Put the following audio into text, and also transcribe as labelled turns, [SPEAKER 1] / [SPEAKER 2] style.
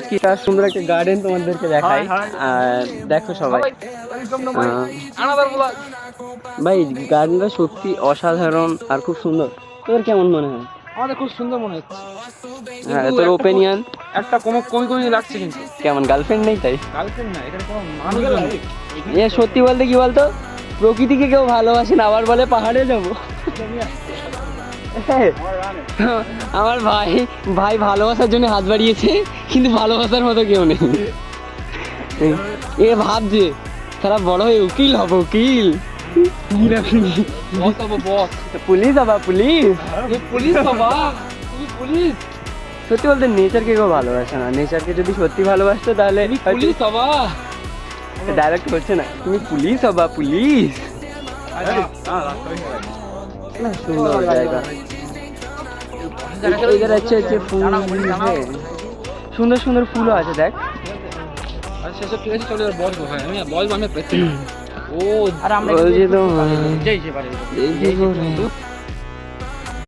[SPEAKER 1] কি তার সুন্দর একটা গার্ডেন তোমাদেরকে দেখাই। দেখো সবাই, ভাই গার্ডেনটা সত্যি অসাধারণ আর খুব সুন্দর। তোর কেমন মনে হয়?
[SPEAKER 2] আমাদের খুব সুন্দর মনে হচ্ছে।
[SPEAKER 1] হ্যাঁ, তোর ওপিনিয়ন?
[SPEAKER 2] একটা কমি কমি লাগছে কিন্তু।
[SPEAKER 1] কেমন, গার্লফ্রেন্ড নেই তাই?
[SPEAKER 2] গার্লফ্রেন্ড না, এখানে কোনো মানুষ নেই।
[SPEAKER 1] এ সত্যি বলতে কি বলতো, প্রকৃতিকে কেউ ভালোবাসে না, আবার বলে পাহাড়ে যাবো। আমার ভাই ভাই ভালোবাসার জন্য হাত বাড়িয়েছে, কিন্তু ভালোবাসার মতো কেউ নেই। এ ভাবছে সারা বড় হয়ে উকিল হবো, উকিল। পুলিশ হবা, পুলিশ।
[SPEAKER 2] পুলিশ বাবা, তুমি পুলিশ।
[SPEAKER 1] সত্যি বলতে নেচারকে কেউ ভালোবাসে না। নেচারকে যদি সত্যি ভালোবাসতো তাহলে
[SPEAKER 2] পুলিশ বাবা
[SPEAKER 1] ডাইরেক্ট করছে না, তুমি পুলিশ হবা, পুলিশ। সুন্দর জায়গা। এদের আছে যে ফুল, সুন্দর সুন্দর ফুলও আছে দেখ।
[SPEAKER 2] সেসব ঠিক আছে, চলে বসবো। ভাই আমি বসবো, আমি ও
[SPEAKER 1] আর আমরা এই যে তো
[SPEAKER 2] যাই যে পারে।
[SPEAKER 1] এই যে